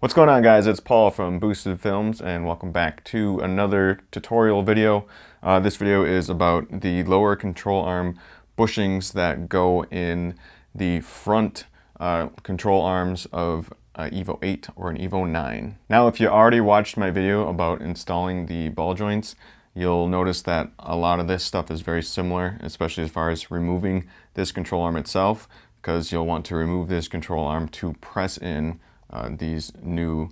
What's going on, guys? It's Paul from Boosted Films, and welcome back to another tutorial video. This video is about the lower control arm bushings that go in the front control arms of EVO 8 or an EVO 9. Now, if you already watched my video about installing the ball joints, you'll notice that a lot of this stuff is very similar, especially as far as removing this control arm itself, because you'll want to remove this control arm to press in these new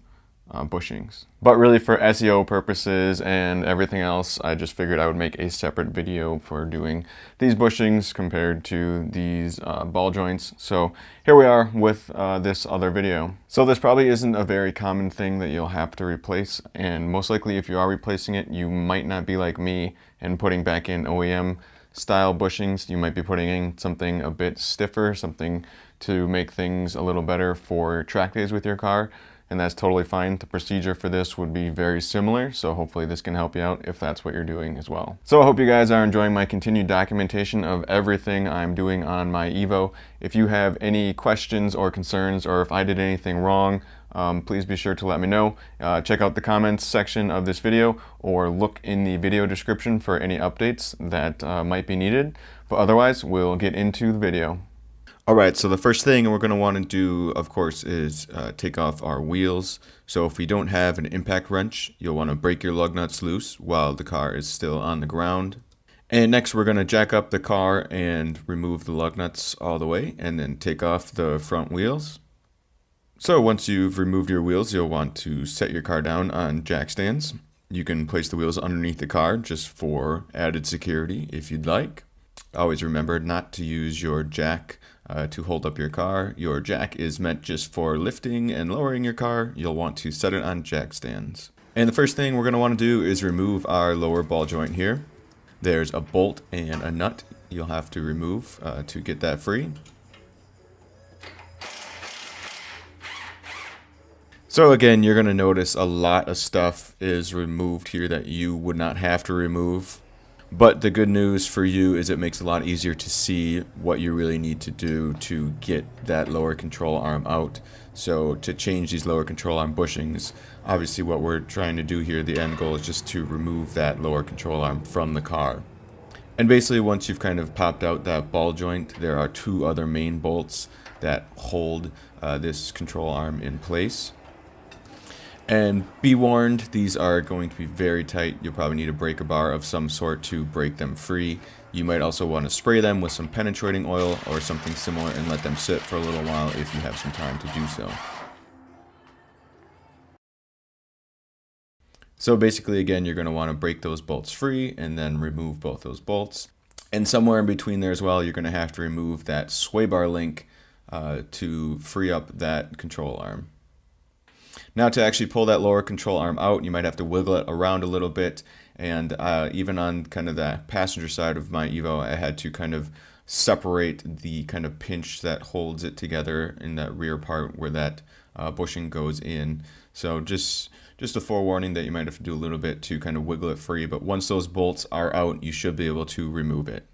bushings. But really, for SEO purposes and everything else, I just figured I would make a separate video for doing these bushings compared to these ball joints. So here we are with this other video. So this probably isn't a very common thing that you'll have to replace, and most likely if you are replacing it, you might not be like me and putting back in OEM style bushings. You might be putting in something a bit stiffer, something to make things a little better for track days with your car, and that's totally fine. The procedure for this would be very similar, so hopefully this can help you out if that's what you're doing as well. So I hope you guys are enjoying my continued documentation of everything I'm doing on my EVO. If you have any questions or concerns, or if I did anything wrong, please be sure to let me know. Check out the comments section of this video, or look in the video description for any updates that might be needed. But otherwise, we'll get into the video. Alright, so the first thing we're going to want to do, of course, is take off our wheels. So if we don't have an impact wrench, you'll want to break your lug nuts loose while the car is still on the ground. And next we're going to jack up the car and remove the lug nuts all the way, and then take off the front wheels. So once you've removed your wheels, you'll want to set your car down on jack stands. You can place the wheels underneath the car just for added security if you'd like. Always remember not to use your jack to hold up your car. Your jack is meant just for lifting and lowering your car. You'll want to set it on jack stands. And the first thing we're going to want to do is remove our lower ball joint here. There's a bolt and a nut you'll have to remove to get that free. So again, you're going to notice a lot of stuff is removed here that you would not have to remove. But the good news for you is it makes it a lot easier to see what you really need to do to get that lower control arm out. So to change these lower control arm bushings, obviously what we're trying to do here, the end goal is just to remove that lower control arm from the car. And basically once you've kind of popped out that ball joint, there are two other main bolts that hold this control arm in place. And be warned, these are going to be very tight. You'll probably need a breaker bar of some sort to break them free. You might also want to spray them with some penetrating oil or something similar and let them sit for a little while if you have some time to do so. So basically, again, you're going to want to break those bolts free and then remove both those bolts. And somewhere in between there as well, you're going to have to remove that sway bar link to free up that control arm. Now to actually pull that lower control arm out, you might have to wiggle it around a little bit, and even on kind of the passenger side of my EVO, I had to kind of separate the kind of pinch that holds it together in that rear part where that bushing goes in. So just a forewarning that you might have to do a little bit to kind of wiggle it free, but once those bolts are out, you should be able to remove it.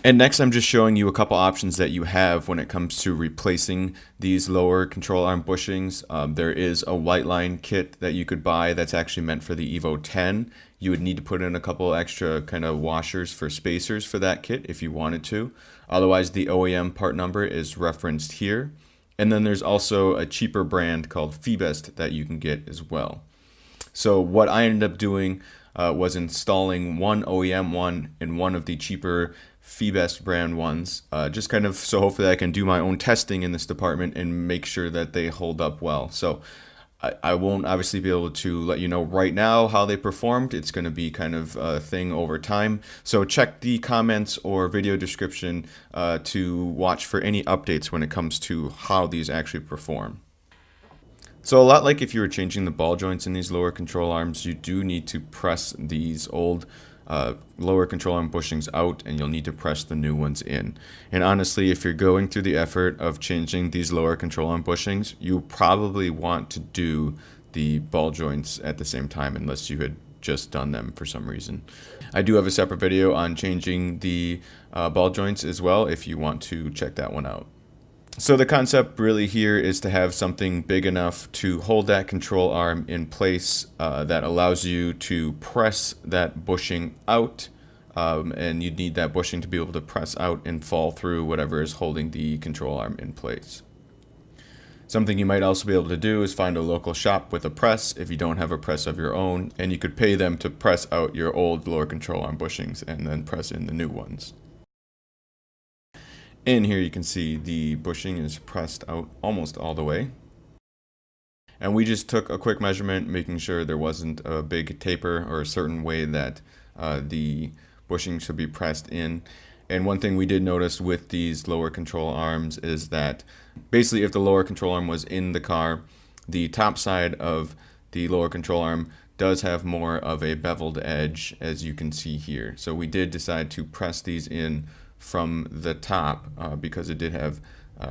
And next I'm just showing you a couple options that you have when it comes to replacing these lower control arm bushings. There is a white line kit that you could buy that's actually meant for the EVO 10. You would need to put in a couple extra kind of washers for spacers for that kit if you wanted to. Otherwise, the OEM part number is referenced here. And then there's also a cheaper brand called Feebest that you can get as well. So what I ended up doing was installing one OEM one and one of the cheaper Feebest brand ones, just kind of so hopefully I can do my own testing in this department and make sure that they hold up well. So I won't obviously be able to let you know right now how they performed. It's going to be kind of a thing over time. So check the comments or video description to watch for any updates when it comes to how these actually perform. So a lot like if you were changing the ball joints in these lower control arms, you do need to press these old lower control arm bushings out, and you'll need to press the new ones in. And honestly, if you're going through the effort of changing these lower control arm bushings, you probably want to do the ball joints at the same time unless you had just done them for some reason. I do have a separate video on changing the ball joints as well if you want to check that one out. So the concept really here is to have something big enough to hold that control arm in place that allows you to press that bushing out, and you'd need that bushing to be able to press out and fall through whatever is holding the control arm in place. Something you might also be able to do is find a local shop with a press if you don't have a press of your own, and you could pay them to press out your old lower control arm bushings and then press in the new ones. In here you can see the bushing is pressed out almost all the way. And we just took a quick measurement, making sure there wasn't a big taper or a certain way that the bushing should be pressed in. And one thing we did notice with these lower control arms is that basically if the lower control arm was in the car, the top side of the lower control arm does have more of a beveled edge, as you can see here. So we did decide to press these in from the top because it did have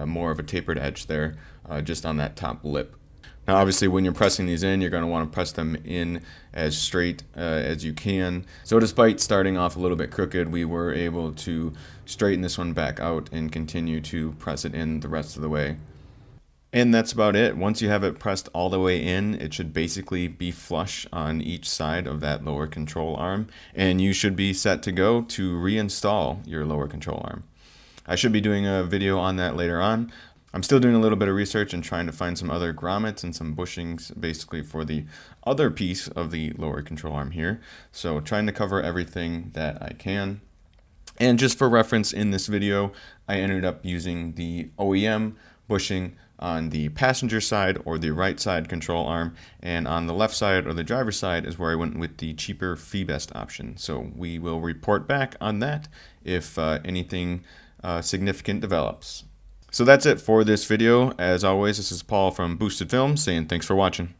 more of a tapered edge there just on that top lip. Now obviously when you're pressing these in, you're going to want to press them in as straight as you can. So despite starting off a little bit crooked, we were able to straighten this one back out and continue to press it in the rest of the way. And that's about it. Once you have it pressed all the way in, it should basically be flush on each side of that lower control arm, and you should be set to go to reinstall your lower control arm. I should be doing a video on that later on. I'm still doing a little bit of research and trying to find some other grommets and some bushings basically for the other piece of the lower control arm here. So trying to cover everything that I can. And just for reference, in this video, I ended up using the OEM bushing on the passenger side or the right side control arm, and on the left side or the driver's side is where I went with the cheaper fee-best option. So we will report back on that if anything significant develops. So that's it for this video. As always, this is Paul from Boosted Films saying thanks for watching.